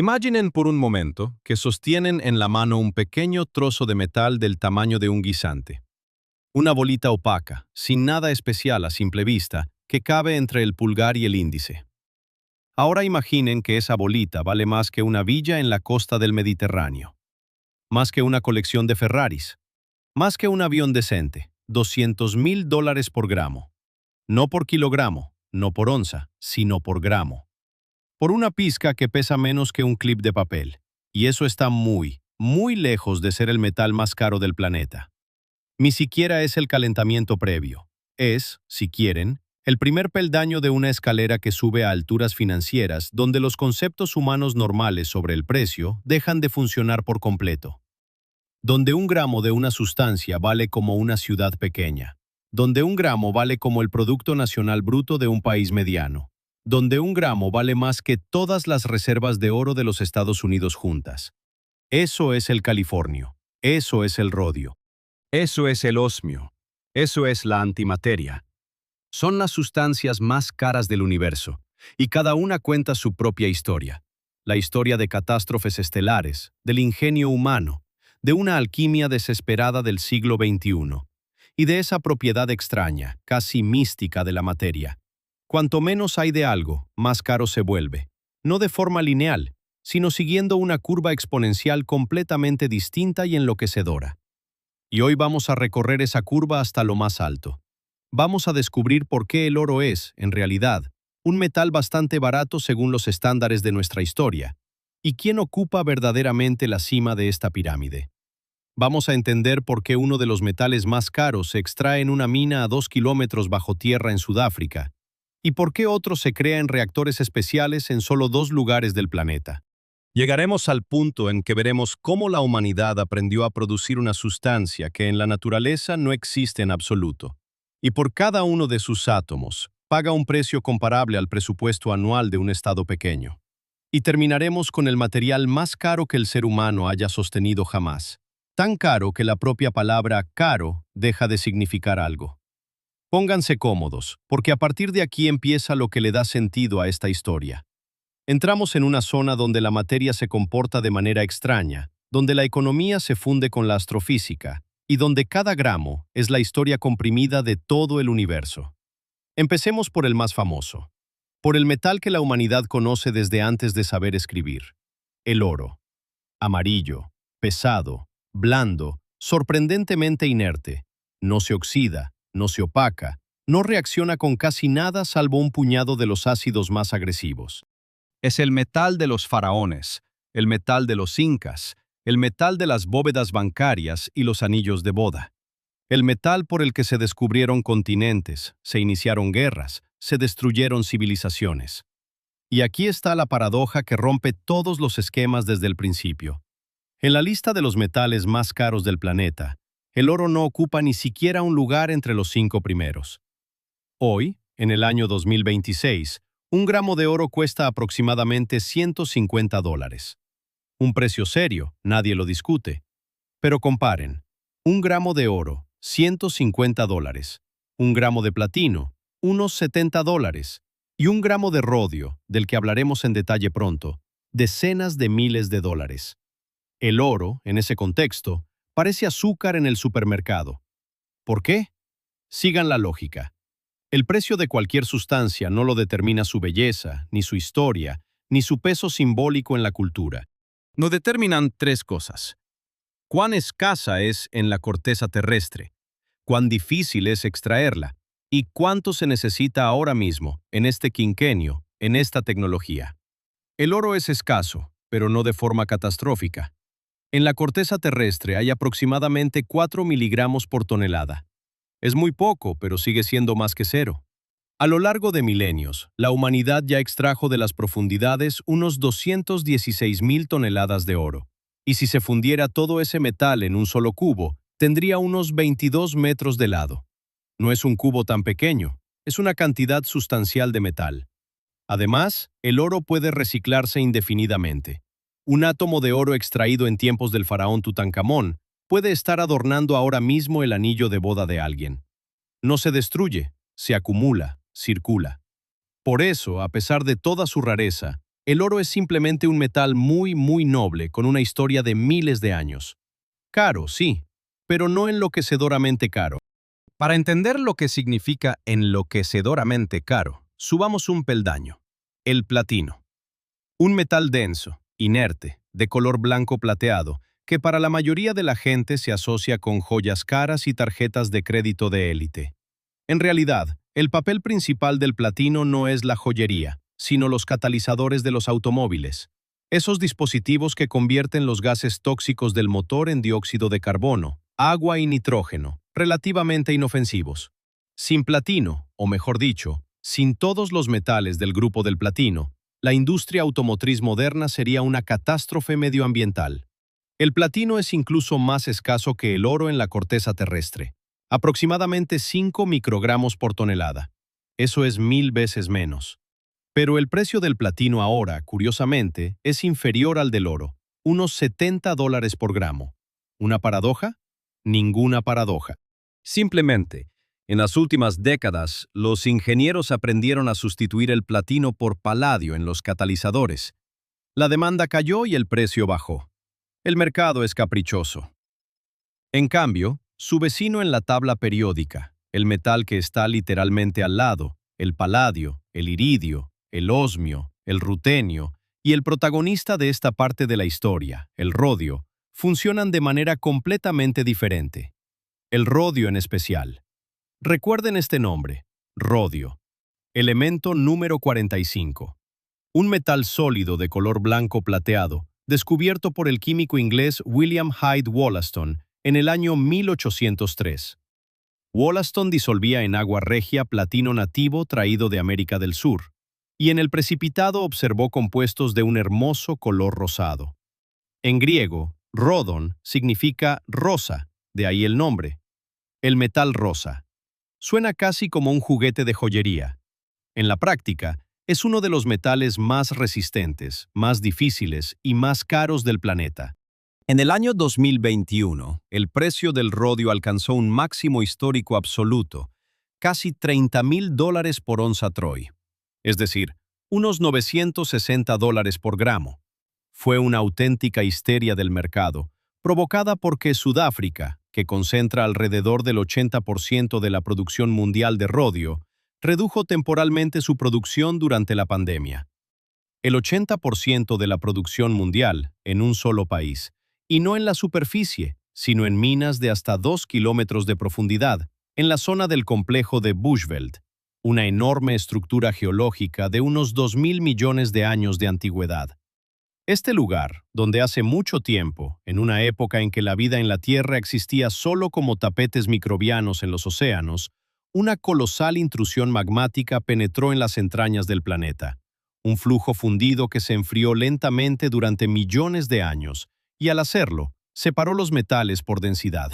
Imaginen por un momento que sostienen en la mano un pequeño trozo de metal del tamaño de un guisante. Una bolita opaca, sin nada especial a simple vista, que cabe entre el pulgar y el índice. Ahora imaginen que esa bolita vale más que una villa en la costa del Mediterráneo, más que una colección de Ferraris, más que un avión decente, $200,000 por gramo. No por kilogramo, no por onza, sino por gramo. Por una pizca que pesa menos que un clip de papel. Y eso está muy, muy lejos de ser el metal más caro del planeta. Ni siquiera es el calentamiento previo. Es, si quieren, el primer peldaño de una escalera que sube a alturas financieras donde los conceptos humanos normales sobre el precio dejan de funcionar por completo. Donde un gramo de una sustancia vale como una ciudad pequeña. Donde un gramo vale como el Producto Nacional Bruto de un país mediano. Donde un gramo vale más que todas las reservas de oro de los Estados Unidos juntas. Eso es el californio. Eso es el rodio. Eso es el osmio. Eso es la antimateria. Son las sustancias más caras del universo, y cada una cuenta su propia historia. La historia de catástrofes estelares, del ingenio humano, de una alquimia desesperada del siglo XXI, y de esa propiedad extraña, casi mística de la materia. Cuanto menos hay de algo, más caro se vuelve, no de forma lineal, sino siguiendo una curva exponencial completamente distinta y enloquecedora. Y hoy vamos a recorrer esa curva hasta lo más alto. Vamos a descubrir por qué el oro es, en realidad, un metal bastante barato según los estándares de nuestra historia, y quién ocupa verdaderamente la cima de esta pirámide. Vamos a entender por qué uno de los metales más caros se extrae en una mina a 2 kilómetros bajo tierra en Sudáfrica, y por qué otro se crea en reactores especiales en solo 2 lugares del planeta. Llegaremos al punto en que veremos cómo la humanidad aprendió a producir una sustancia que en la naturaleza no existe en absoluto, y por cada uno de sus átomos paga un precio comparable al presupuesto anual de un estado pequeño. Y terminaremos con el material más caro que el ser humano haya sostenido jamás, tan caro que la propia palabra caro deja de significar algo. Pónganse cómodos, porque a partir de aquí empieza lo que le da sentido a esta historia. Entramos en una zona donde la materia se comporta de manera extraña, donde la economía se funde con la astrofísica, y donde cada gramo es la historia comprimida de todo el universo. Empecemos por el más famoso, por el metal que la humanidad conoce desde antes de saber escribir: el oro. Amarillo, pesado, blando, sorprendentemente inerte. No se oxida, no se opaca, no reacciona con casi nada salvo un puñado de los ácidos más agresivos. Es el metal de los faraones, el metal de los incas, el metal de las bóvedas bancarias y los anillos de boda. El metal por el que se descubrieron continentes, se iniciaron guerras, se destruyeron civilizaciones. Y aquí está la paradoja que rompe todos los esquemas desde el principio. En la lista de los metales más caros del planeta, el oro no ocupa ni siquiera un lugar entre los 5 primeros. Hoy, en el año 2026, un gramo de oro cuesta aproximadamente $150. Un precio serio, nadie lo discute. Pero comparen, un gramo de oro, $150, un gramo de platino, unos $70, y un gramo de rodio, del que hablaremos en detalle pronto, decenas de miles de dólares. El oro, en ese contexto, parece azúcar en el supermercado. ¿Por qué? Sigan la lógica. El precio de cualquier sustancia no lo determina su belleza, ni su historia, ni su peso simbólico en la cultura. Lo determinan 3 cosas. Cuán escasa es en la corteza terrestre, cuán difícil es extraerla, y cuánto se necesita ahora mismo, en este quinquenio, en esta tecnología. El oro es escaso, pero no de forma catastrófica. En la corteza terrestre hay aproximadamente 4 miligramos por tonelada. Es muy poco, pero sigue siendo más que cero. A lo largo de milenios, la humanidad ya extrajo de las profundidades unos 216,000 toneladas de oro. Y si se fundiera todo ese metal en un solo cubo, tendría unos 22 metros de lado. No es un cubo tan pequeño, es una cantidad sustancial de metal. Además, el oro puede reciclarse indefinidamente. Un átomo de oro extraído en tiempos del faraón Tutankamón puede estar adornando ahora mismo el anillo de boda de alguien. No se destruye, se acumula, circula. Por eso, a pesar de toda su rareza, El oro es simplemente un metal muy noble con una historia de miles de años. Caro, sí, pero no enloquecedoramente caro. Para entender lo que significa enloquecedoramente caro, subamos un peldaño. El platino. Un metal denso, inerte, de color blanco plateado, que para la mayoría de la gente se asocia con joyas caras y tarjetas de crédito de élite. En realidad, el papel principal del platino no es la joyería, sino los catalizadores de los automóviles. Esos dispositivos que convierten los gases tóxicos del motor en dióxido de carbono, agua y nitrógeno, relativamente inofensivos. Sin platino, o mejor dicho, sin todos los metales del grupo del platino, la industria automotriz moderna sería una catástrofe medioambiental. El platino es incluso más escaso que el oro en la corteza terrestre, aproximadamente 5 microgramos por tonelada. Eso es 1000 veces menos. Pero el precio del platino ahora, curiosamente, es inferior al del oro, unos $70 por gramo. ¿Una paradoja? Ninguna paradoja. Simplemente, en las últimas décadas, los ingenieros aprendieron a sustituir el platino por paladio en los catalizadores. La demanda cayó y el precio bajó. El mercado es caprichoso. En cambio, su vecino en la tabla periódica, el metal que está literalmente al lado, el paladio, el iridio, el osmio, el rutenio y el protagonista de esta parte de la historia, el rodio, funcionan de manera completamente diferente. El rodio en especial. Recuerden este nombre, rodio, elemento número 45. Un metal sólido de color blanco plateado, descubierto por el químico inglés William Hyde Wollaston en el año 1803. Wollaston disolvía en agua regia platino nativo traído de América del Sur, y en el precipitado observó compuestos de un hermoso color rosado. En griego, rodon significa rosa, de ahí el nombre. El metal rosa. Suena casi como un juguete de joyería. En la práctica, es uno de los metales más resistentes, más difíciles y más caros del planeta. En el año 2021, el precio del rodio alcanzó un máximo histórico absoluto, casi $30,000 por onza Troy, es decir, unos $960 por gramo. Fue una auténtica histeria del mercado, provocada porque Sudáfrica, que concentra alrededor del 80% de la producción mundial de rodio, redujo temporalmente su producción durante la pandemia. El 80% de la producción mundial en un solo país, y no en la superficie, sino en minas de hasta 2 kilómetros de profundidad, en la zona del complejo de Bushveld, una enorme estructura geológica de unos 2.000 millones de años de antigüedad. Este lugar, donde hace mucho tiempo, en una época en que la vida en la Tierra existía solo como tapetes microbianos en los océanos, una colosal intrusión magmática penetró en las entrañas del planeta. Un flujo fundido que se enfrió lentamente durante millones de años, y al hacerlo, separó los metales por densidad.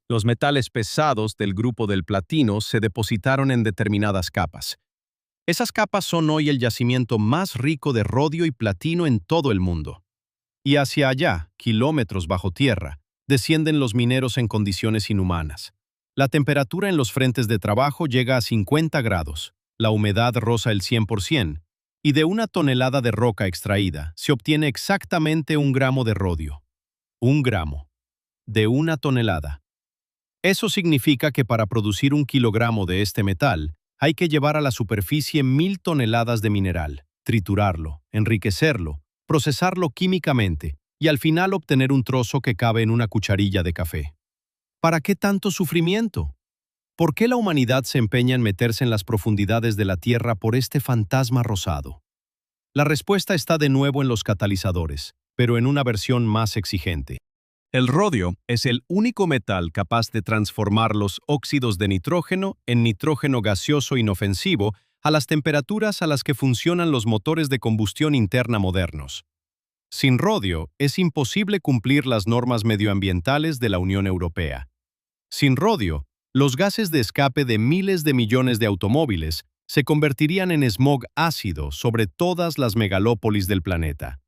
Los metales pesados del grupo del platino se depositaron en determinadas capas. Esas capas son hoy el yacimiento más rico de rodio y platino en todo el mundo. Y hacia allá, kilómetros bajo tierra, descienden los mineros en condiciones inhumanas. La temperatura en los frentes de trabajo llega a 50 grados, la humedad roza el 100%, y de 1 tonelada de roca extraída se obtiene exactamente 1 gramo de rodio. 1 gramo. De 1 tonelada. Eso significa que para producir 1 kilogramo de este metal, hay que llevar a la superficie 1000 toneladas de mineral, triturarlo, enriquecerlo, procesarlo químicamente y al final obtener un trozo que cabe en una cucharilla de café. ¿Para qué tanto sufrimiento? ¿Por qué la humanidad se empeña en meterse en las profundidades de la Tierra por este fantasma rosado? La respuesta está de nuevo en los catalizadores, pero en una versión más exigente. El rodio es el único metal capaz de transformar los óxidos de nitrógeno en nitrógeno gaseoso inofensivo a las temperaturas a las que funcionan los motores de combustión interna modernos. Sin rodio, es imposible cumplir las normas medioambientales de la Unión Europea. Sin rodio, los gases de escape de miles de millones de automóviles se convertirían en smog ácido sobre todas las megalópolis del planeta.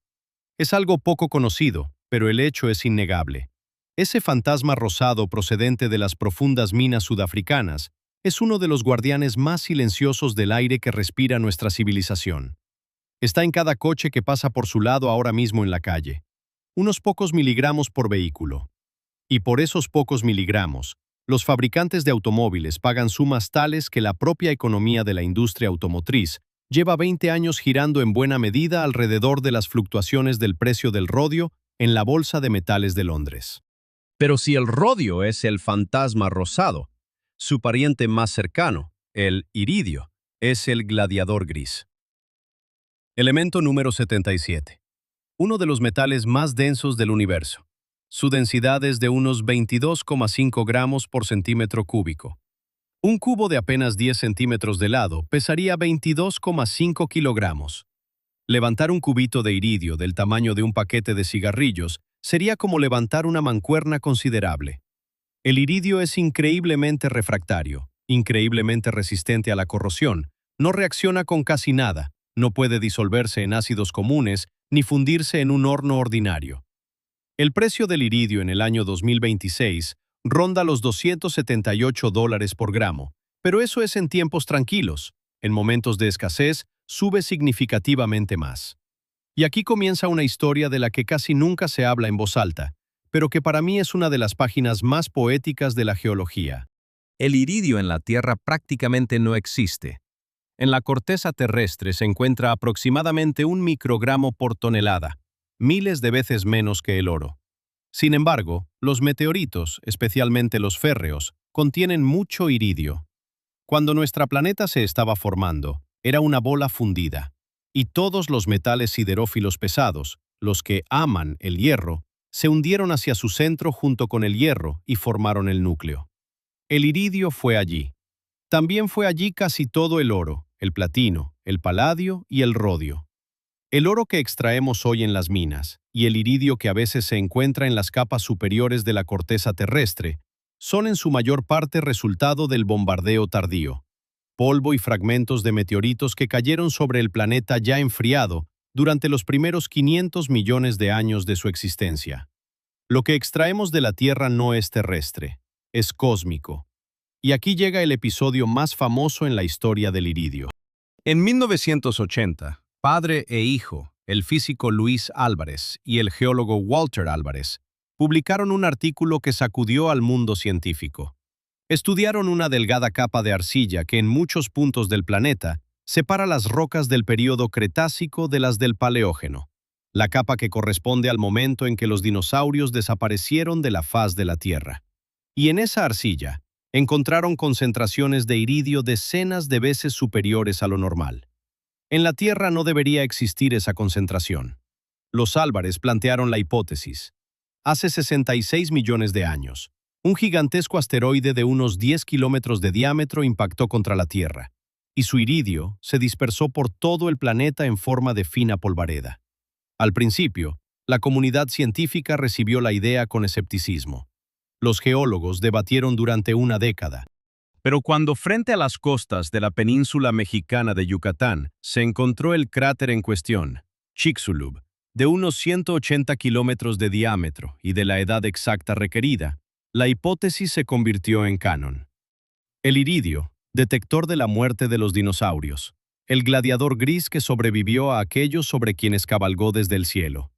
Es algo poco conocido, pero el hecho es innegable. Ese fantasma rosado procedente de las profundas minas sudafricanas es uno de los guardianes más silenciosos del aire que respira nuestra civilización. Está en cada coche que pasa por su lado ahora mismo en la calle. Unos pocos miligramos por vehículo. Y por esos pocos miligramos, los fabricantes de automóviles pagan sumas tales que la propia economía de la industria automotriz lleva 20 años girando en buena medida alrededor de las fluctuaciones del precio del rodio en la Bolsa de Metales de Londres. Pero si el rodio es el fantasma rosado, su pariente más cercano, el iridio, es el gladiador gris. Elemento número 77. Uno de los metales más densos del universo. Su densidad es de unos 22,5 gramos por centímetro cúbico. Un cubo de apenas 10 centímetros de lado pesaría 22,5 kilogramos. Levantar un cubito de iridio del tamaño de un paquete de cigarrillos sería como levantar una mancuerna considerable. El iridio es increíblemente refractario, increíblemente resistente a la corrosión, no reacciona con casi nada, no puede disolverse en ácidos comunes ni fundirse en un horno ordinario. El precio del iridio en el año 2026 ronda los $278 por gramo, pero eso es en tiempos tranquilos. En momentos de escasez, sube significativamente más. Y aquí comienza una historia de la que casi nunca se habla en voz alta, pero que para mí es una de las páginas más poéticas de la geología. El iridio en la Tierra prácticamente no existe. En la corteza terrestre se encuentra aproximadamente 1 microgramo por tonelada, miles de veces menos que el oro. Sin embargo, los meteoritos, especialmente los férreos, contienen mucho iridio. Cuando nuestro planeta se estaba formando, era una bola fundida, y todos los metales siderófilos pesados, los que aman el hierro, se hundieron hacia su centro junto con el hierro y formaron el núcleo. El iridio fue allí. También fue allí casi todo el oro, el platino, el paladio y el rodio. El oro que extraemos hoy en las minas y el iridio que a veces se encuentra en las capas superiores de la corteza terrestre son en su mayor parte resultado del bombardeo tardío, polvo y fragmentos de meteoritos que cayeron sobre el planeta ya enfriado durante los primeros 500 millones de años de su existencia. Lo que extraemos de la Tierra no es terrestre, es cósmico. Y aquí llega el episodio más famoso en la historia del iridio. En 1980, padre e hijo, el físico Luis Álvarez y el geólogo Walter Álvarez, publicaron un artículo que sacudió al mundo científico. Estudiaron una delgada capa de arcilla que en muchos puntos del planeta separa las rocas del período Cretácico de las del Paleógeno, la capa que corresponde al momento en que los dinosaurios desaparecieron de la faz de la Tierra. Y en esa arcilla encontraron concentraciones de iridio decenas de veces superiores a lo normal. En la Tierra no debería existir esa concentración. Los Álvarez plantearon la hipótesis. Hace 66 millones de años, un gigantesco asteroide de unos 10 kilómetros de diámetro impactó contra la Tierra, y su iridio se dispersó por todo el planeta en forma de fina polvareda. Al principio, la comunidad científica recibió la idea con escepticismo. Los geólogos debatieron durante una década. Pero cuando frente a las costas de la península mexicana de Yucatán se encontró el cráter en cuestión, Chicxulub, de unos 180 kilómetros de diámetro y de la edad exacta requerida, la hipótesis se convirtió en canon. El iridio, detector de la muerte de los dinosaurios, el gladiador gris que sobrevivió a aquellos sobre quienes cabalgó desde el cielo.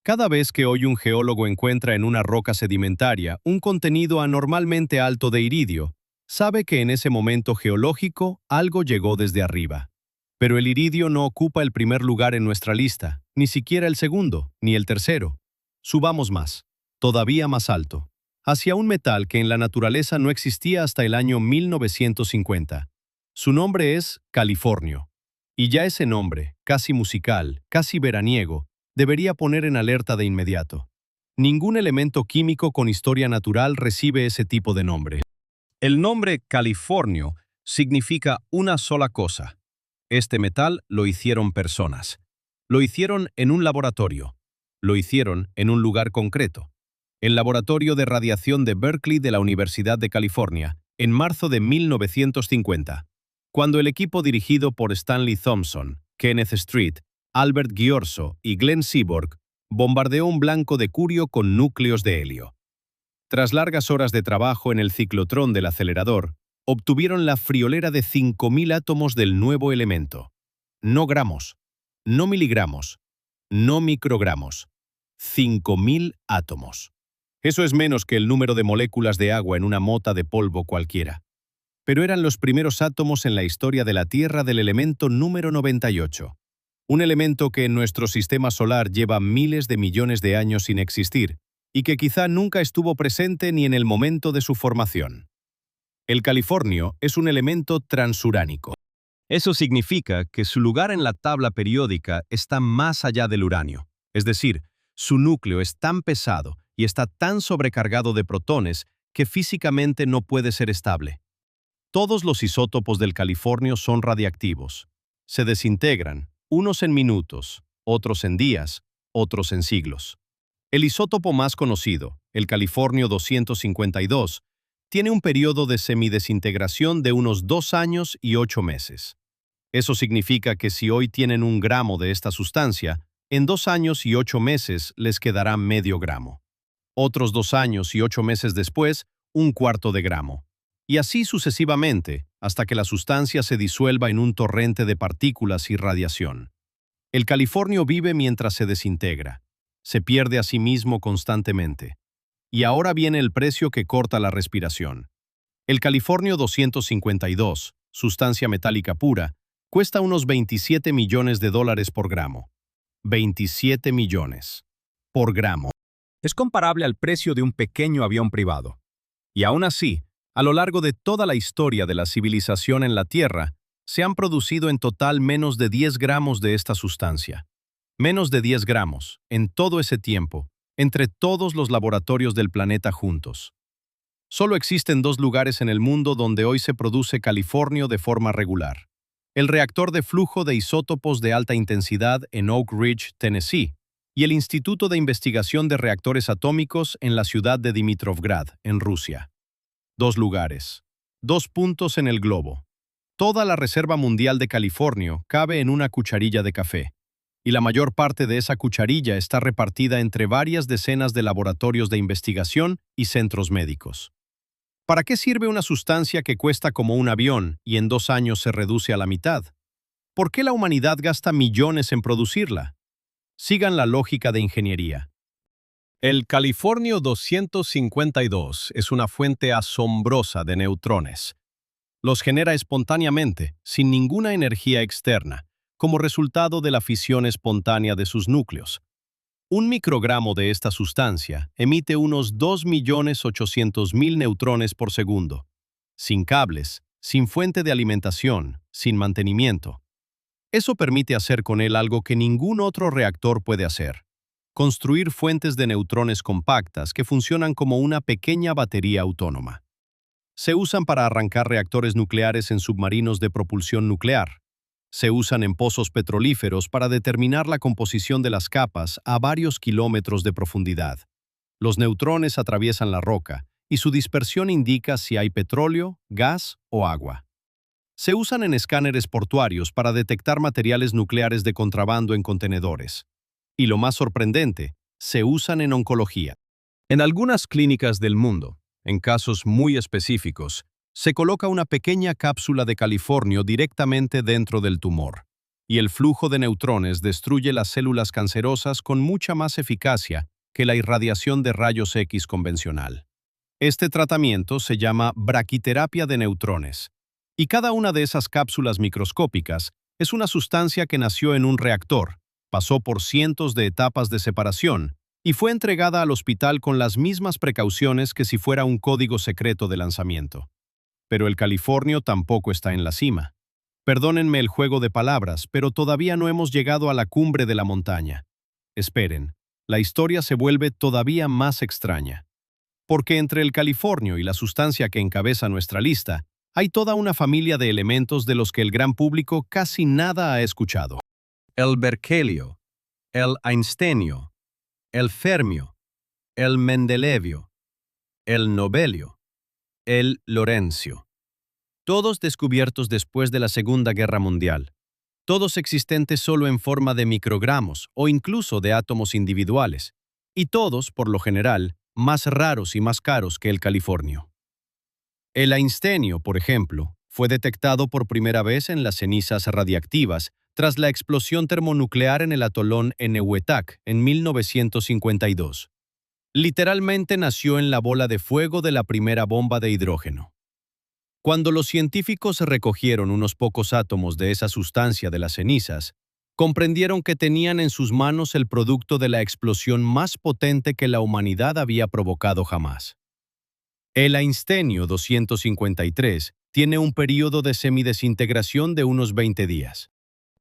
Cada vez que hoy un geólogo encuentra en una roca sedimentaria un contenido anormalmente alto de iridio, sabe que en ese momento geológico algo llegó desde arriba. Pero el iridio no ocupa el primer lugar en nuestra lista, ni siquiera el segundo, ni el tercero. Subamos más, todavía más alto, hacia un metal que en la naturaleza no existía hasta el año 1950. Su nombre es californio. Y ya ese nombre, casi musical, casi veraniego, debería poner en alerta de inmediato. Ningún elemento químico con historia natural recibe ese tipo de nombre. El nombre californio significa una sola cosa. Este metal lo hicieron personas. Lo hicieron en un laboratorio. Lo hicieron en un lugar concreto. El Laboratorio de Radiación de Berkeley de la Universidad de California, en marzo de 1950, cuando el equipo dirigido por Stanley Thompson, Kenneth Street, Albert Ghiorso y Glenn Seaborg bombardeó un blanco de curio con núcleos de helio. Tras largas horas de trabajo en el ciclotrón del acelerador, obtuvieron la friolera de 5.000 átomos del nuevo elemento. No gramos, No miligramos, no microgramos. 5.000 átomos. Eso es menos que el número de moléculas de agua en una mota de polvo cualquiera. Pero eran los primeros átomos en la historia de la Tierra del elemento número 98. Un elemento que en nuestro sistema solar lleva miles de millones de años sin existir y que quizá nunca estuvo presente ni en el momento de su formación. El californio es un elemento transuránico. Eso significa que su lugar en la tabla periódica está más allá del uranio. Es decir, su núcleo es tan pesado y está tan sobrecargado de protones que físicamente no puede ser estable. Todos los isótopos del californio son radiactivos. Se desintegran, unos en minutos, otros en días, otros en siglos. El isótopo más conocido, el californio 252, tiene un periodo de semidesintegración de unos 2 años y 8 meses. Eso significa que si hoy tienen 1 gramo de esta sustancia, en 2 años y 8 meses les quedará medio gramo. Otros 2 años y 8 meses después, 1/4 de gramo. Y así sucesivamente, hasta que la sustancia se disuelva en un torrente de partículas y radiación. El californio vive mientras se desintegra. Se pierde a sí mismo constantemente. Y ahora viene el precio que corta la respiración. El californio 252, sustancia metálica pura, cuesta unos 27 millones de dólares por gramo. 27 millones. Por gramo. Es comparable al precio de un pequeño avión privado. Y aún así, a lo largo de toda la historia de la civilización en la Tierra, se han producido en total menos de 10 gramos de esta sustancia. Menos de 10 gramos, en todo ese tiempo, entre todos los laboratorios del planeta juntos. Solo existen 2 lugares en el mundo donde hoy se produce californio de forma regular. El reactor de flujo de isótopos de alta intensidad en Oak Ridge, Tennessee, y el Instituto de Investigación de Reactores Atómicos en la ciudad de Dimitrovgrad, en Rusia. 2 lugares. 2 puntos en el globo. Toda la reserva mundial de californio cabe en una cucharilla de café, y la mayor parte de esa cucharilla está repartida entre varias decenas de laboratorios de investigación y centros médicos. ¿Para qué sirve una sustancia que cuesta como un avión y en 2 años se reduce a la mitad? ¿Por qué la humanidad gasta millones en producirla? Sigan la lógica de ingeniería. El californio 252 es una fuente asombrosa de neutrones. Los genera espontáneamente, sin ninguna energía externa, como resultado de la fisión espontánea de sus núcleos. 1 microgramo de esta sustancia emite unos 2.800.000 neutrones por segundo, sin cables, sin fuente de alimentación, sin mantenimiento. Eso permite hacer con él algo que ningún otro reactor puede hacer: construir fuentes de neutrones compactas que funcionan como una pequeña batería autónoma. Se usan para arrancar reactores nucleares en submarinos de propulsión nuclear. Se usan en pozos petrolíferos para determinar la composición de las capas a varios kilómetros de profundidad. Los neutrones atraviesan la roca y su dispersión indica si hay petróleo, gas o agua. Se usan en escáneres portuarios para detectar materiales nucleares de contrabando en contenedores. Y lo más sorprendente, se usan en oncología. En algunas clínicas del mundo, en casos muy específicos, se coloca una pequeña cápsula de californio directamente dentro del tumor, y el flujo de neutrones destruye las células cancerosas con mucha más eficacia que la irradiación de rayos X convencional. Este tratamiento se llama braquiterapia de neutrones, y cada una de esas cápsulas microscópicas es una sustancia que nació en un reactor, pasó por cientos de etapas de separación y fue entregada al hospital con las mismas precauciones que si fuera un código secreto de lanzamiento. Pero el californio tampoco está en la cima. Perdónenme el juego de palabras, pero todavía no hemos llegado a la cumbre de la montaña. Esperen, la historia se vuelve todavía más extraña. Porque entre el californio y la sustancia que encabeza nuestra lista, hay toda una familia de elementos de los que el gran público casi nada ha escuchado. El berkelio, el einsteinio, el fermio, el mendelevio, el nobelio, el lorentio. Todos descubiertos después de la Segunda Guerra Mundial. Todos existentes solo en forma de microgramos o incluso de átomos individuales. Y todos, por lo general, más raros y más caros que el californio. El einsteinio, por ejemplo, fue detectado por primera vez en las cenizas radiactivas tras la explosión termonuclear en el atolón Enewetak en 1952. Literalmente nació en la bola de fuego de la primera bomba de hidrógeno. Cuando los científicos recogieron unos pocos átomos de esa sustancia de las cenizas, comprendieron que tenían en sus manos el producto de la explosión más potente que la humanidad había provocado jamás. El einstenio 253 tiene un período de semidesintegración de unos 20 días.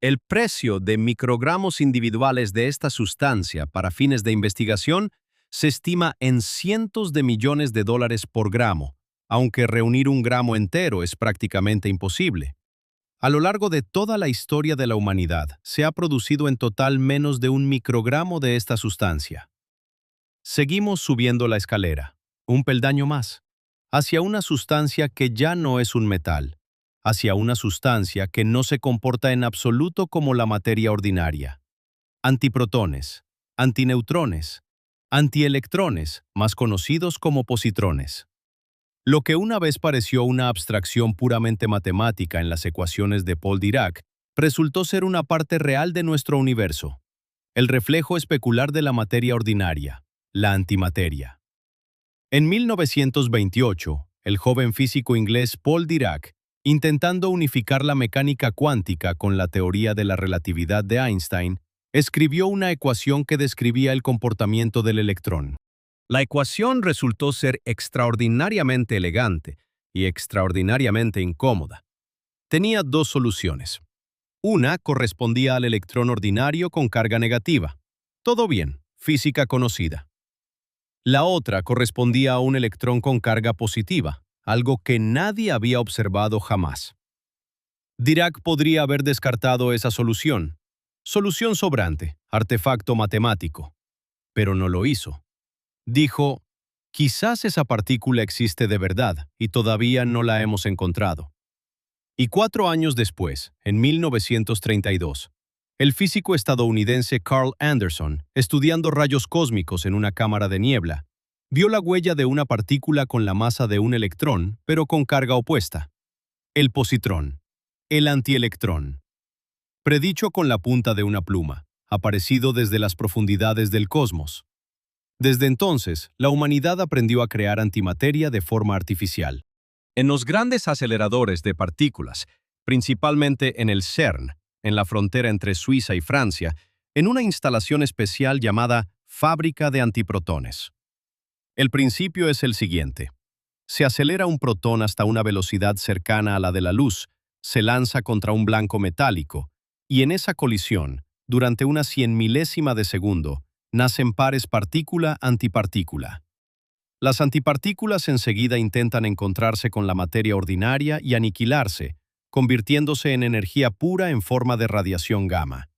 El precio de microgramos individuales de esta sustancia para fines de investigación se estima en cientos de millones de dólares por gramo, aunque reunir un gramo entero es prácticamente imposible. A lo largo de toda la historia de la humanidad, se ha producido en total menos de un microgramo de esta sustancia. Seguimos subiendo la escalera, un peldaño más, hacia una sustancia que ya no es un metal, hacia una sustancia que no se comporta en absoluto como la materia ordinaria. Antiprotones, antineutrones, antielectrones, más conocidos como positrones. Lo que una vez pareció una abstracción puramente matemática en las ecuaciones de Paul Dirac, resultó ser una parte real de nuestro universo, el reflejo especular de la materia ordinaria, la antimateria. En 1928, el joven físico inglés Paul Dirac, intentando unificar la mecánica cuántica con la teoría de la relatividad de Einstein, escribió una ecuación que describía el comportamiento del electrón. La ecuación resultó ser extraordinariamente elegante y extraordinariamente incómoda. Tenía dos soluciones. Una correspondía al electrón ordinario con carga negativa. Todo bien, física conocida. La otra correspondía a un electrón con carga positiva, algo que nadie había observado jamás. Dirac podría haber descartado esa solución. Solución sobrante, artefacto matemático. Pero no lo hizo. Dijo, quizás esa partícula existe de verdad y todavía no la hemos encontrado. Y 4 años después, en 1932, el físico estadounidense Carl Anderson, estudiando rayos cósmicos en una cámara de niebla, vio la huella de una partícula con la masa de un electrón, pero con carga opuesta. El positrón, el antielectrón. Predicho con la punta de una pluma, aparecido desde las profundidades del cosmos. Desde entonces, la humanidad aprendió a crear antimateria de forma artificial. En los grandes aceleradores de partículas, principalmente en el CERN, en la frontera entre Suiza y Francia, en una instalación especial llamada fábrica de antiprotones. El principio es el siguiente. Se acelera un protón hasta una velocidad cercana a la de la luz, se lanza contra un blanco metálico, y en esa colisión, durante una 100 milésima de segundo, nacen pares partícula-antipartícula. Las antipartículas enseguida intentan encontrarse con la materia ordinaria y aniquilarse, convirtiéndose en energía pura en forma de radiación gamma.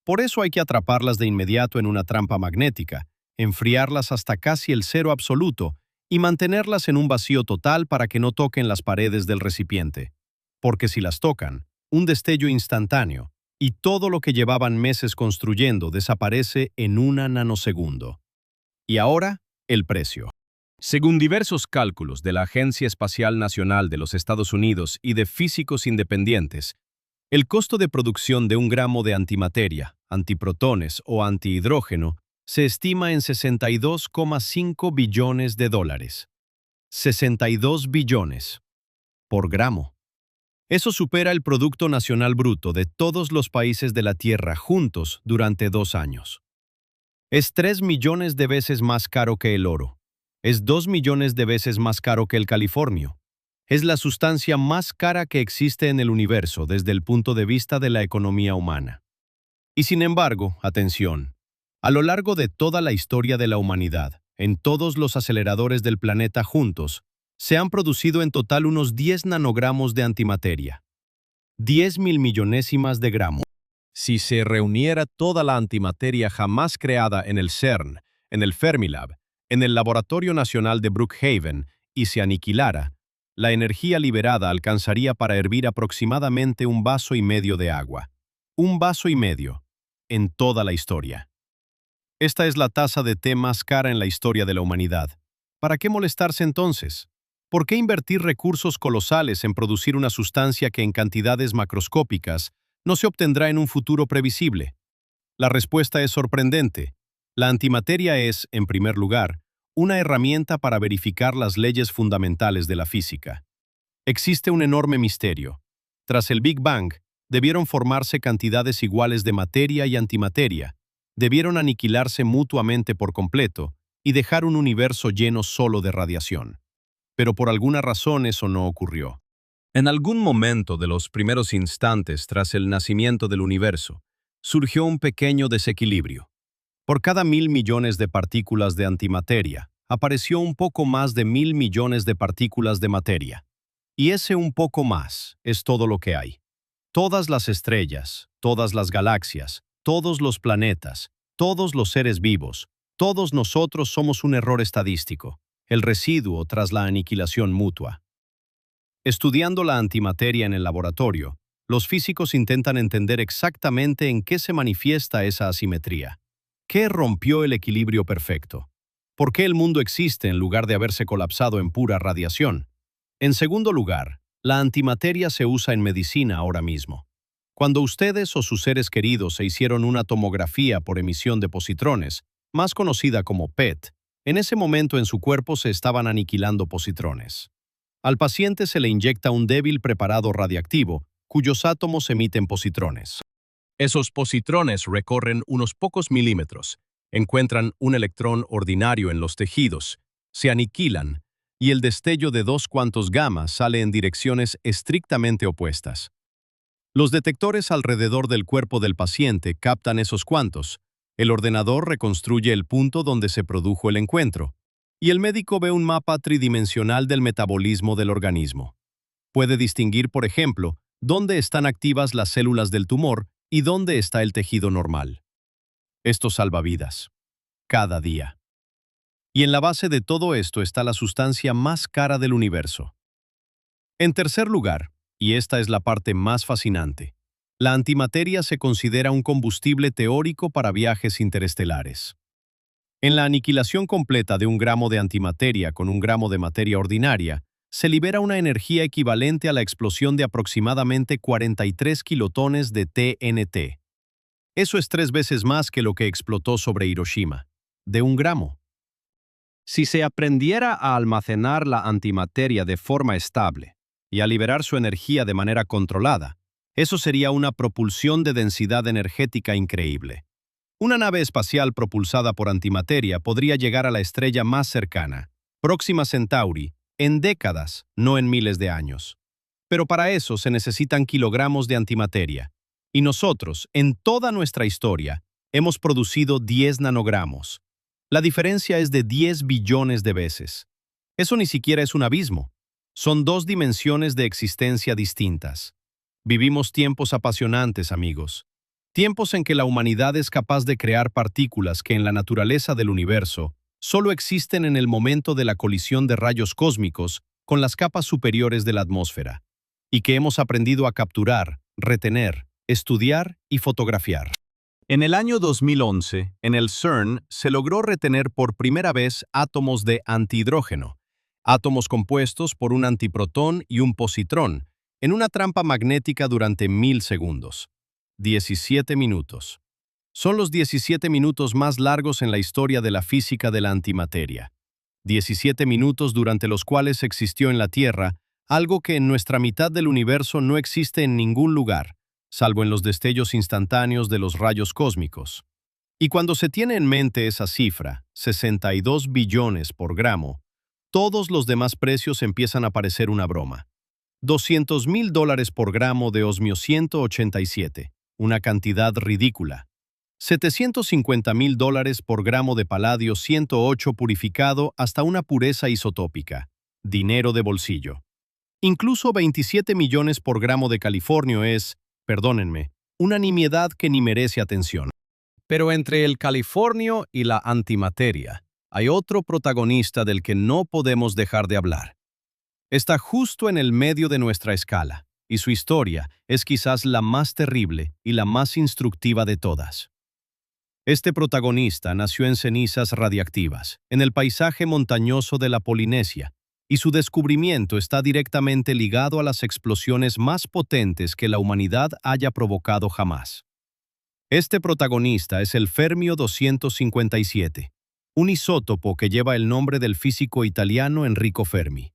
Por eso hay que atraparlas de inmediato en una trampa magnética, enfriarlas hasta casi el cero absoluto y mantenerlas en un vacío total para que no toquen las paredes del recipiente. Porque si las tocan, un destello instantáneo, y todo lo que llevaban meses construyendo desaparece en un nanosegundo. Y ahora, el precio. Según diversos cálculos de la Agencia Espacial Nacional de los Estados Unidos y de físicos independientes, el costo de producción de un gramo de antimateria, antiprotones o antihidrógeno se estima en 62,5 billones de dólares. 62 billones. Por gramo. Eso supera el Producto Nacional Bruto de todos los países de la Tierra juntos durante 2 años. Es 3 millones de veces más caro que el oro. Es 2 millones de veces más caro que el californio. Es la sustancia más cara que existe en el universo desde el punto de vista de la economía humana. Y sin embargo, atención, a lo largo de toda la historia de la humanidad, en todos los aceleradores del planeta juntos, se han producido en total unos 10 nanogramos de antimateria. 10 milmillonésimas de gramo. Si se reuniera toda la antimateria jamás creada en el CERN, en el Fermilab, en el Laboratorio Nacional de Brookhaven, y se aniquilara, la energía liberada alcanzaría para hervir aproximadamente 1,5 vasos de agua. 1,5 vasos, en toda la historia. Esta es la tasa de té más cara en la historia de la humanidad. ¿Para qué molestarse entonces? ¿Por qué invertir recursos colosales en producir una sustancia que en cantidades macroscópicas no se obtendrá en un futuro previsible. La respuesta es sorprendente. La antimateria es, en primer lugar, una herramienta para verificar las leyes fundamentales de la física. Existe un enorme misterio. Tras el Big Bang, debieron formarse cantidades iguales de materia y antimateria, debieron aniquilarse mutuamente por completo y dejar un universo lleno solo de radiación. Pero por alguna razón eso no ocurrió. En algún momento de los primeros instantes tras el nacimiento del universo, surgió un pequeño desequilibrio. Por cada 1.000 millones de partículas de antimateria, apareció un poco más de 1.000 millones de partículas de materia. Y ese un poco más es todo lo que hay. Todas las estrellas, todas las galaxias, todos los planetas, todos los seres vivos, todos nosotros somos un error estadístico, el residuo tras la aniquilación mutua. Estudiando la antimateria en el laboratorio, los físicos intentan entender exactamente en qué se manifiesta esa asimetría. ¿Qué rompió el equilibrio perfecto? ¿Por qué el mundo existe en lugar de haberse colapsado en pura radiación? En segundo lugar, la antimateria se usa en medicina ahora mismo. Cuando ustedes o sus seres queridos se hicieron una tomografía por emisión de positrones, más conocida como PET, en ese momento en su cuerpo se estaban aniquilando positrones. Al paciente se le inyecta un débil preparado radiactivo, cuyos átomos emiten positrones. Esos positrones recorren unos pocos milímetros, encuentran un electrón ordinario en los tejidos, se aniquilan, y el destello de 2 cuantos gamma sale en direcciones estrictamente opuestas. Los detectores alrededor del cuerpo del paciente captan esos cuantos, el ordenador reconstruye el punto donde se produjo el encuentro, y el médico ve un mapa tridimensional del metabolismo del organismo. Puede distinguir, por ejemplo, dónde están activas las células del tumor y dónde está el tejido normal. Esto salva vidas. Cada día. Y en la base de todo esto está la sustancia más cara del universo. En tercer lugar, y esta es la parte más fascinante, la antimateria se considera un combustible teórico para viajes interestelares. En la aniquilación completa de 1 gramo de antimateria con 1 gramo de materia ordinaria, se libera una energía equivalente a la explosión de aproximadamente 43 kilotones de TNT. Eso es 3 veces más que lo que explotó sobre Hiroshima, de 1 gramo. Si se aprendiera a almacenar la antimateria de forma estable y a liberar su energía de manera controlada, eso sería una propulsión de densidad energética increíble. Una nave espacial propulsada por antimateria podría llegar a la estrella más cercana, Próxima Centauri, en décadas, no en miles de años. Pero para eso se necesitan kilogramos de antimateria. Y nosotros, en toda nuestra historia, hemos producido 10 nanogramos. La diferencia es de 10 billones de veces. Eso ni siquiera es un abismo. Son 2 dimensiones de existencia distintas. Vivimos tiempos apasionantes, amigos. Tiempos en que la humanidad es capaz de crear partículas que en la naturaleza del universo solo existen en el momento de la colisión de rayos cósmicos con las capas superiores de la atmósfera, y que hemos aprendido a capturar, retener, estudiar y fotografiar. En el año 2011, en el CERN, se logró retener por primera vez átomos de antihidrógeno, átomos compuestos por un antiprotón y un positrón, en una trampa magnética durante 1000 segundos. 17 minutos. Son los 17 minutos más largos en la historia de la física de la antimateria. 17 minutos durante los cuales existió en la Tierra algo que en nuestra mitad del universo no existe en ningún lugar, salvo en los destellos instantáneos de los rayos cósmicos. Y cuando se tiene en mente esa cifra, 62 billones por gramo, todos los demás precios empiezan a parecer una broma. $200.000 por gramo de osmio 187, una cantidad ridícula. $750.000 por gramo de paladio 108 purificado hasta una pureza isotópica. Dinero de bolsillo. Incluso 27 millones por gramo de californio es, perdónenme, una nimiedad que ni merece atención. Pero entre el californio y la antimateria, hay otro protagonista del que no podemos dejar de hablar. Está justo en el medio de nuestra escala, y su historia es quizás la más terrible y la más instructiva de todas. Este protagonista nació en cenizas radiactivas, en el paisaje montañoso de la Polinesia, y su descubrimiento está directamente ligado a las explosiones más potentes que la humanidad haya provocado jamás. Este protagonista es el Fermio 257, un isótopo que lleva el nombre del físico italiano Enrico Fermi.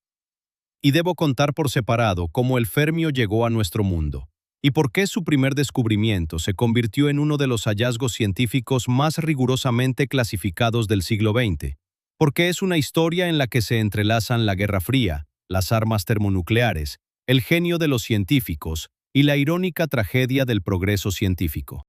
Y debo contar por separado cómo el Fermio llegó a nuestro mundo, y por qué su primer descubrimiento se convirtió en uno de los hallazgos científicos más rigurosamente clasificados del siglo XX, porque es una historia en la que se entrelazan la Guerra Fría, las armas termonucleares, el genio de los científicos y la irónica tragedia del progreso científico.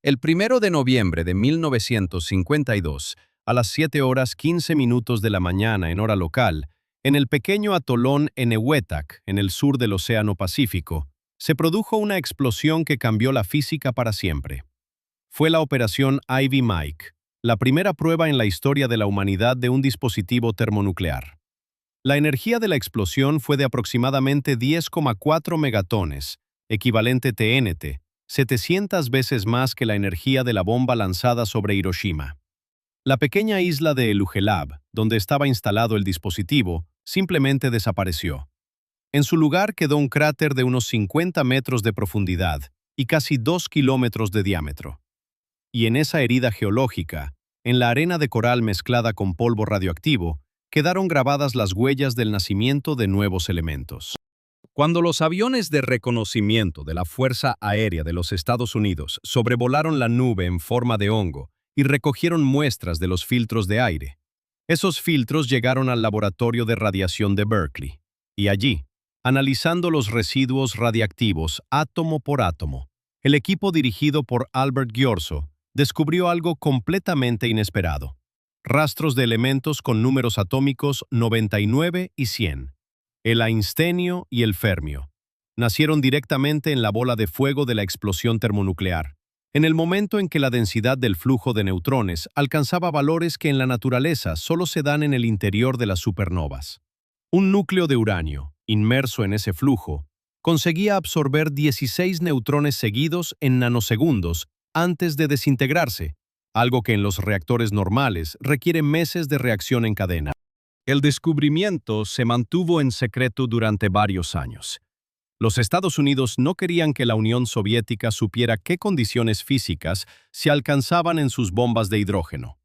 El 1 de noviembre de 1952, a las 7:15 de la mañana en hora local, en el pequeño atolón Enewetak, en el sur del Océano Pacífico, se produjo una explosión que cambió la física para siempre. Fue la operación Ivy Mike, la primera prueba en la historia de la humanidad de un dispositivo termonuclear. La energía de la explosión fue de aproximadamente 10,4 megatones, equivalente TNT, 700 veces más que la energía de la bomba lanzada sobre Hiroshima. La pequeña isla de Elugelab, donde estaba instalado el dispositivo, simplemente desapareció. En su lugar quedó un cráter de unos 50 metros de profundidad y casi 2 kilómetros de diámetro. Y en esa herida geológica, en la arena de coral mezclada con polvo radioactivo, quedaron grabadas las huellas del nacimiento de nuevos elementos. Cuando los aviones de reconocimiento de la Fuerza Aérea de los Estados Unidos sobrevolaron la nube en forma de hongo y recogieron muestras de los filtros de aire, esos filtros llegaron al laboratorio de radiación de Berkeley, y allí, analizando los residuos radiactivos átomo por átomo, el equipo dirigido por Albert Ghiorso descubrió algo completamente inesperado: rastros de elementos con números atómicos 99 y 100. El einstenio y el fermio nacieron directamente en la bola de fuego de la explosión termonuclear, en el momento en que la densidad del flujo de neutrones alcanzaba valores que en la naturaleza solo se dan en el interior de las supernovas. Un núcleo de uranio, inmerso en ese flujo, conseguía absorber 16 neutrones seguidos en nanosegundos antes de desintegrarse, algo que en los reactores normales requiere meses de reacción en cadena. El descubrimiento se mantuvo en secreto durante varios años. Los Estados Unidos no querían que la Unión Soviética supiera qué condiciones físicas se alcanzaban en sus bombas de hidrógeno.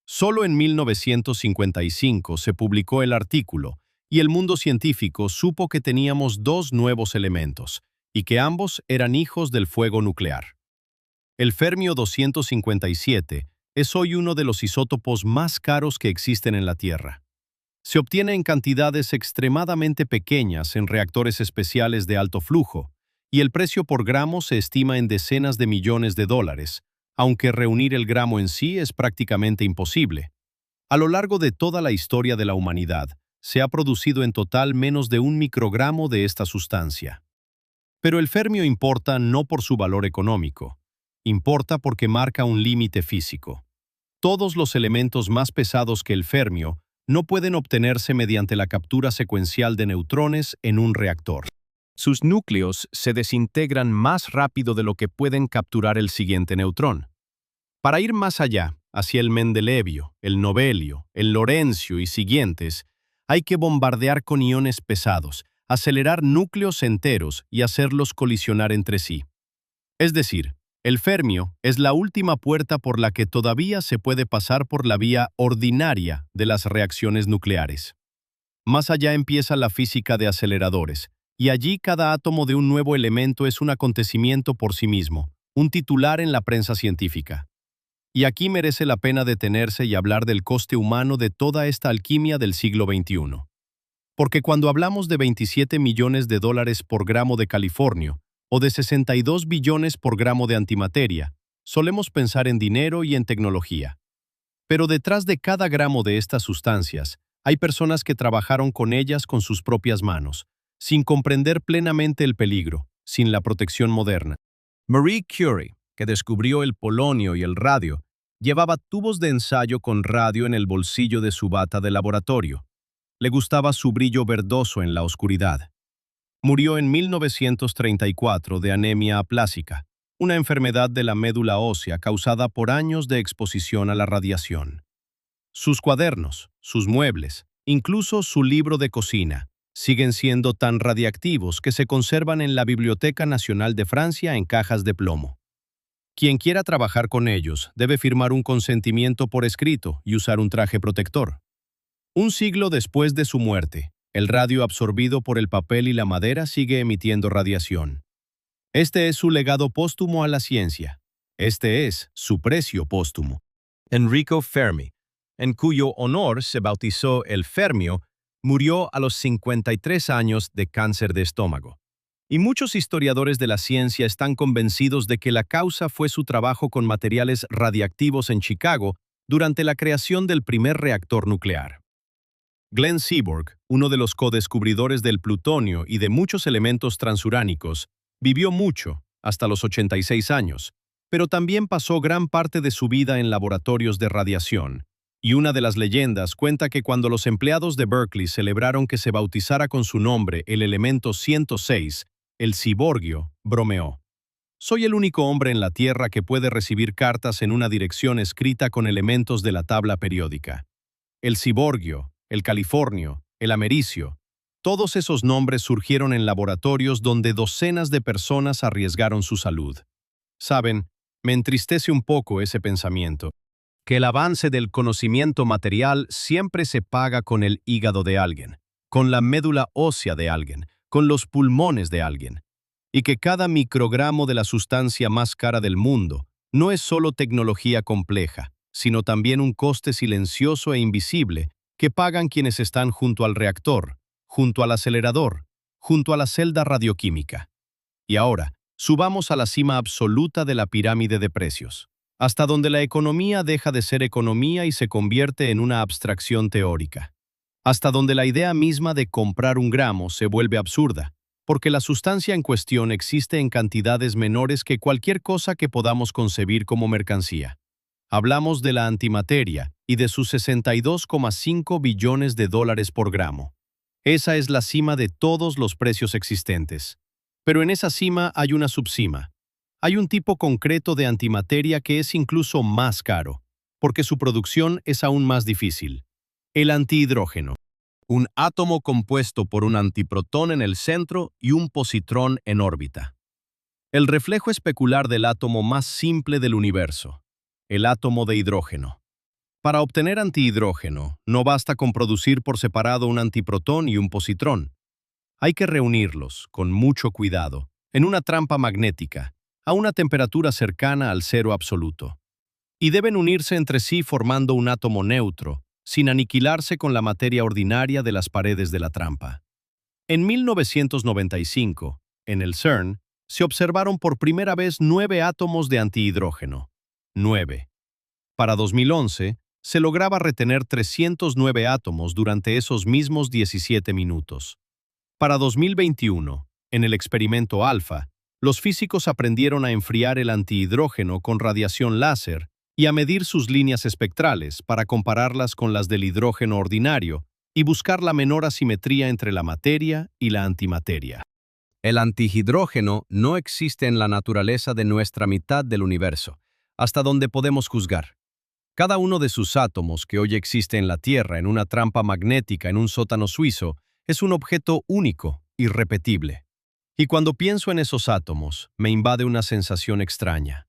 Solo en 1955 se publicó el artículo y el mundo científico supo que teníamos dos nuevos elementos y que ambos eran hijos del fuego nuclear. El fermio 257 es hoy uno de los isótopos más caros que existen en la Tierra. Se obtiene en cantidades extremadamente pequeñas en reactores especiales de alto flujo, y el precio por gramo se estima en decenas de millones de dólares, aunque reunir el gramo en sí es prácticamente imposible. A lo largo de toda la historia de la humanidad, se ha producido en total menos de 1 microgramo de esta sustancia. Pero el fermio importa no por su valor económico, importa porque marca un límite físico. Todos los elementos más pesados que el fermio no pueden obtenerse mediante la captura secuencial de neutrones en un reactor. Sus núcleos se desintegran más rápido de lo que pueden capturar el siguiente neutrón. Para ir más allá, hacia el mendelevio, el novelio, el lorentio y siguientes, hay que bombardear con iones pesados, acelerar núcleos enteros y hacerlos colisionar entre sí. Es decir, el fermio es la última puerta por la que todavía se puede pasar por la vía ordinaria de las reacciones nucleares. Más allá empieza la física de aceleradores, y allí cada átomo de un nuevo elemento es un acontecimiento por sí mismo, un titular en la prensa científica. Y aquí merece la pena detenerse y hablar del coste humano de toda esta alquimia del siglo XXI. Porque cuando hablamos de 27 millones de dólares por gramo de californio, o de 62 billones por gramo de antimateria, solemos pensar en dinero y en tecnología. Pero detrás de cada gramo de estas sustancias, hay personas que trabajaron con ellas con sus propias manos, sin comprender plenamente el peligro, sin la protección moderna. Marie Curie, que descubrió el polonio y el radio, llevaba tubos de ensayo con radio en el bolsillo de su bata de laboratorio. Le gustaba su brillo verdoso en la oscuridad. Murió en 1934 de anemia aplásica, una enfermedad de la médula ósea causada por años de exposición a la radiación. Sus cuadernos, sus muebles, Incluso su libro de cocina siguen siendo tan radiactivos que se conservan en la Biblioteca Nacional de Francia en cajas de plomo. Quien quiera trabajar con ellos debe firmar un consentimiento por escrito y usar un traje protector. Un siglo después de su muerte, el radio absorbido por el papel y la madera sigue emitiendo radiación. Este es su legado póstumo a la ciencia. Este es su precio póstumo. Enrico Fermi, en cuyo honor se bautizó el Fermio, murió a los 53 años de cáncer de estómago. Y muchos historiadores de la ciencia están convencidos de que la causa fue su trabajo con materiales radiactivos en Chicago durante la creación del primer reactor nuclear. Glenn Seaborg, uno de los codescubridores del plutonio y de muchos elementos transuránicos, vivió mucho, hasta los 86 años, pero también pasó gran parte de su vida en laboratorios de radiación. Y una de las leyendas cuenta que cuando los empleados de Berkeley celebraron que se bautizara con su nombre el elemento 106, el ciborgio, bromeó: «Soy el único hombre en la Tierra que puede recibir cartas en una dirección escrita con elementos de la tabla periódica. El ciborgio, el californio, el americio, todos esos nombres surgieron en laboratorios donde docenas de personas arriesgaron su salud. Saben, me entristece un poco ese pensamiento, que el avance del conocimiento material siempre se paga con el hígado de alguien, con la médula ósea de alguien, con los pulmones de alguien, y que cada microgramo de la sustancia más cara del mundo no es solo tecnología compleja, sino también un coste silencioso e invisible que pagan quienes están junto al reactor, junto al acelerador, junto a la celda radioquímica. Y ahora, subamos a la cima absoluta de la pirámide de precios, hasta donde la economía deja de ser economía y se convierte en una abstracción teórica, hasta donde la idea misma de comprar un gramo se vuelve absurda, porque la sustancia en cuestión existe en cantidades menores que cualquier cosa que podamos concebir como mercancía. Hablamos de la antimateria y de sus 62,5 billones de dólares por gramo. Esa es la cima de todos los precios existentes. Pero en esa cima hay una subcima. Hay un tipo concreto de antimateria que es incluso más caro, porque su producción es aún más difícil. El antihidrógeno. Un átomo compuesto por un antiprotón en el centro y un positrón en órbita. El reflejo especular del átomo más simple del universo, el átomo de hidrógeno. Para obtener antihidrógeno, no basta con producir por separado un antiprotón y un positrón. Hay que reunirlos, con mucho cuidado, en una trampa magnética, a una temperatura cercana al cero absoluto. Y deben unirse entre sí formando un átomo neutro, sin aniquilarse con la materia ordinaria de las paredes de la trampa. En 1995, en el CERN, se observaron por primera vez 9 átomos de antihidrógeno. 9. Para 2011, se lograba retener 309 átomos durante esos mismos 17 minutos. Para 2021, en el experimento ALFA, los físicos aprendieron a enfriar el antihidrógeno con radiación láser y a medir sus líneas espectrales para compararlas con las del hidrógeno ordinario y buscar la menor asimetría entre la materia y la antimateria. El antihidrógeno no existe en la naturaleza de nuestra mitad del universo, hasta donde podemos juzgar. Cada uno de sus átomos que hoy existe en la Tierra en una trampa magnética en un sótano suizo es un objeto único, irrepetible. Y cuando pienso en esos átomos, me invade una sensación extraña.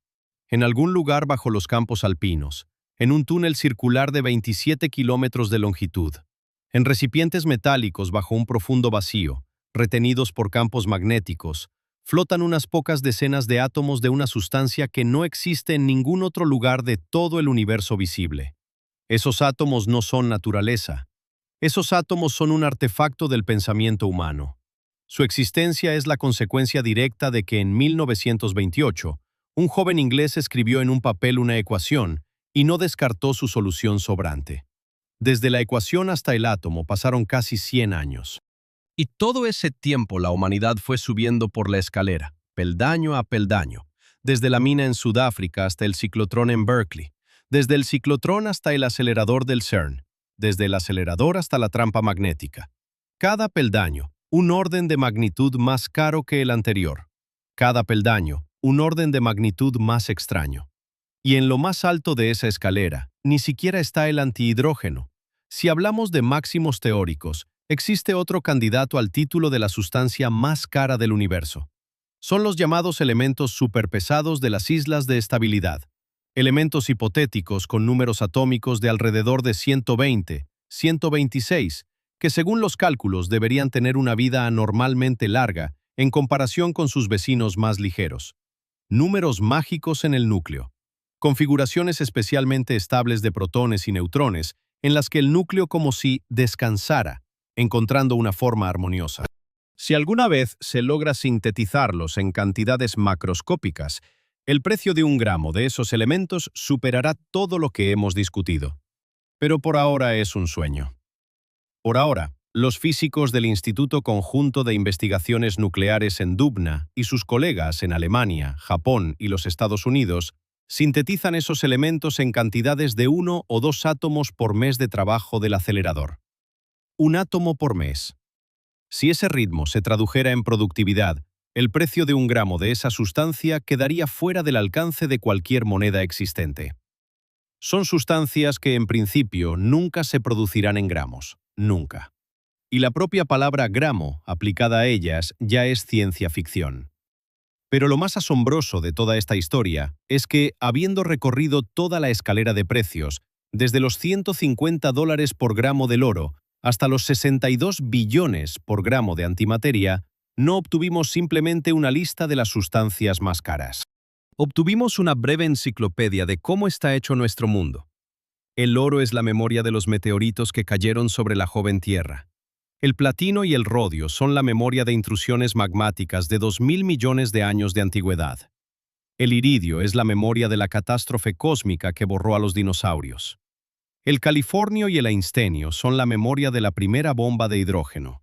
En algún lugar bajo los campos alpinos, en un túnel circular de 27 kilómetros de longitud, en recipientes metálicos bajo un profundo vacío, retenidos por campos magnéticos, flotan unas pocas decenas de átomos de una sustancia que no existe en ningún otro lugar de todo el universo visible. Esos átomos no son naturaleza. Esos átomos son un artefacto del pensamiento humano. Su existencia es la consecuencia directa de que en 1928, un joven inglés escribió en un papel una ecuación y no descartó su solución sobrante. Desde la ecuación hasta el átomo pasaron casi 100 años. Y todo ese tiempo la humanidad fue subiendo por la escalera, peldaño a peldaño, desde la mina en Sudáfrica hasta el ciclotrón en Berkeley, desde el ciclotrón hasta el acelerador del CERN, desde el acelerador hasta la trampa magnética. Cada peldaño, un orden de magnitud más caro que el anterior. Cada peldaño, un orden de magnitud más extraño. Y en lo más alto de esa escalera, ni siquiera está el antihidrógeno. Si hablamos de máximos teóricos, existe otro candidato al título de la sustancia más cara del universo. Son los llamados elementos superpesados de las islas de estabilidad. Elementos hipotéticos con números atómicos de alrededor de 120, 126, que según los cálculos deberían tener una vida anormalmente larga en comparación con sus vecinos más ligeros. Números mágicos en el núcleo. Configuraciones especialmente estables de protones y neutrones, en las que el núcleo como si descansara, encontrando una forma armoniosa. Si alguna vez se logra sintetizarlos en cantidades macroscópicas, el precio de 1 gramo de esos elementos superará todo lo que hemos discutido. Pero por ahora es un sueño. Por ahora, los físicos del Instituto Conjunto de Investigaciones Nucleares en Dubna y sus colegas en Alemania, Japón y los Estados Unidos sintetizan esos elementos en cantidades de 1 o 2 átomos por mes de trabajo del acelerador. 1 átomo por mes. Si ese ritmo se tradujera en productividad, el precio de 1 gramo de esa sustancia quedaría fuera del alcance de cualquier moneda existente. Son sustancias que en principio nunca se producirán en gramos, nunca. Y la propia palabra gramo, aplicada a ellas, ya es ciencia ficción. Pero lo más asombroso de toda esta historia es que, habiendo recorrido toda la escalera de precios, desde los $150 por gramo del oro hasta los 62 billones por gramo de antimateria, no obtuvimos simplemente una lista de las sustancias más caras. Obtuvimos una breve enciclopedia de cómo está hecho nuestro mundo. El oro es la memoria de los meteoritos que cayeron sobre la joven Tierra. El platino y el rodio son la memoria de intrusiones magmáticas de 2.000 millones de años de antigüedad. El iridio es la memoria de la catástrofe cósmica que borró a los dinosaurios. El californio y el einstenio son la memoria de la primera bomba de hidrógeno.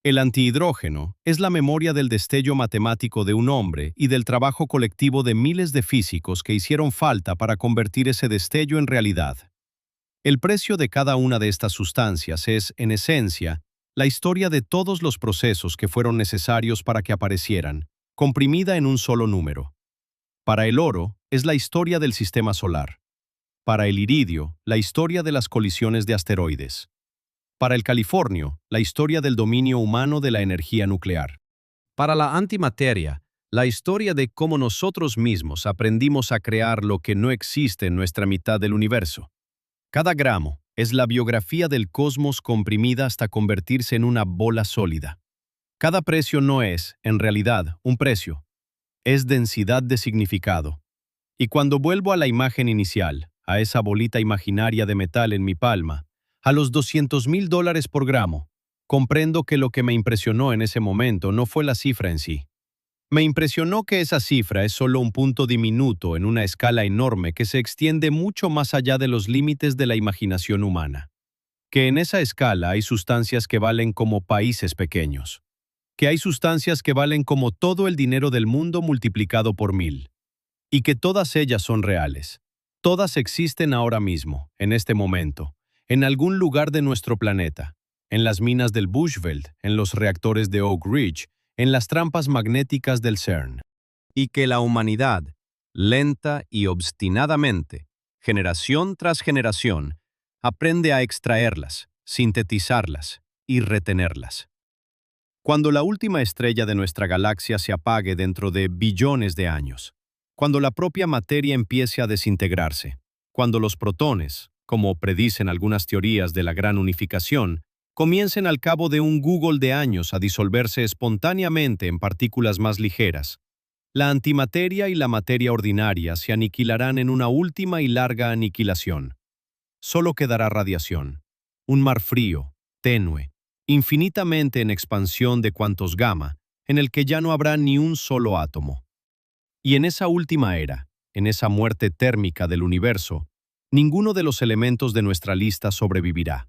El antihidrógeno es la memoria del destello matemático de un hombre y del trabajo colectivo de miles de físicos que hicieron falta para convertir ese destello en realidad. El precio de cada una de estas sustancias es, en esencia, la historia de todos los procesos que fueron necesarios para que aparecieran, comprimida en un solo número. Para el oro, es la historia del sistema solar. Para el iridio, la historia de las colisiones de asteroides. Para el californio, la historia del dominio humano de la energía nuclear. Para la antimateria, la historia de cómo nosotros mismos aprendimos a crear lo que no existe en nuestra mitad del universo. Cada gramo es la biografía del cosmos comprimida hasta convertirse en una bola sólida. Cada precio no es, en realidad, un precio. Es densidad de significado. Y cuando vuelvo a la imagen inicial, a esa bolita imaginaria de metal en mi palma, a los $200.000 por gramo, comprendo que lo que me impresionó en ese momento no fue la cifra en sí. Me impresionó que esa cifra es solo un punto diminuto en una escala enorme que se extiende mucho más allá de los límites de la imaginación humana. Que en esa escala hay sustancias que valen como países pequeños. Que hay sustancias que valen como todo el dinero del mundo multiplicado por 1000. Y que todas ellas son reales. Todas existen ahora mismo, en este momento, en algún lugar de nuestro planeta, en las minas del Bushveld, en los reactores de Oak Ridge, en las trampas magnéticas del CERN. Y que la humanidad, lenta y obstinadamente, generación tras generación, aprende a extraerlas, sintetizarlas y retenerlas. Cuando la última estrella de nuestra galaxia se apague dentro de billones de años, cuando la propia materia empiece a desintegrarse, cuando los protones, como predicen algunas teorías de la gran unificación, comiencen al cabo de un Google de años a disolverse espontáneamente en partículas más ligeras, la antimateria y la materia ordinaria se aniquilarán en una última y larga aniquilación. Solo quedará radiación, un mar frío, tenue, infinitamente en expansión de cuantos gamma, en el que ya no habrá ni un solo átomo. Y en esa última era, en esa muerte térmica del universo, ninguno de los elementos de nuestra lista sobrevivirá.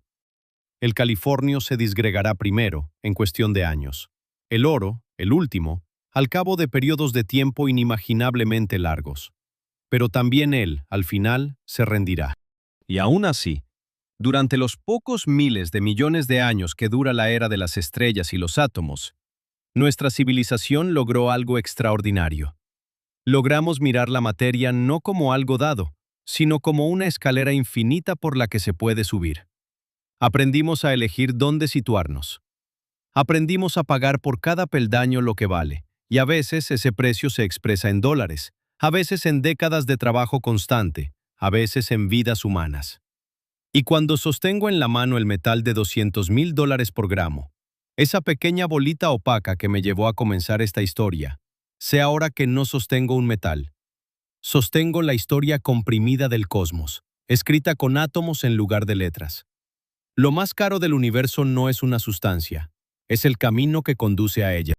El californio se disgregará primero, en cuestión de años. El oro, el último, al cabo de periodos de tiempo inimaginablemente largos. Pero también él, al final, se rendirá. Y aún así, durante los pocos miles de millones de años que dura la era de las estrellas y los átomos, nuestra civilización logró algo extraordinario. Logramos mirar la materia no como algo dado, sino como una escalera infinita por la que se puede subir. Aprendimos a elegir dónde situarnos. Aprendimos a pagar por cada peldaño lo que vale, y a veces ese precio se expresa en dólares, a veces en décadas de trabajo constante, a veces en vidas humanas. Y cuando sostengo en la mano el metal de $200,000 por gramo, esa pequeña bolita opaca que me llevó a comenzar esta historia, sé ahora que no sostengo un metal. Sostengo la historia comprimida del cosmos, escrita con átomos en lugar de letras. Lo más caro del universo no es una sustancia, es el camino que conduce a ella.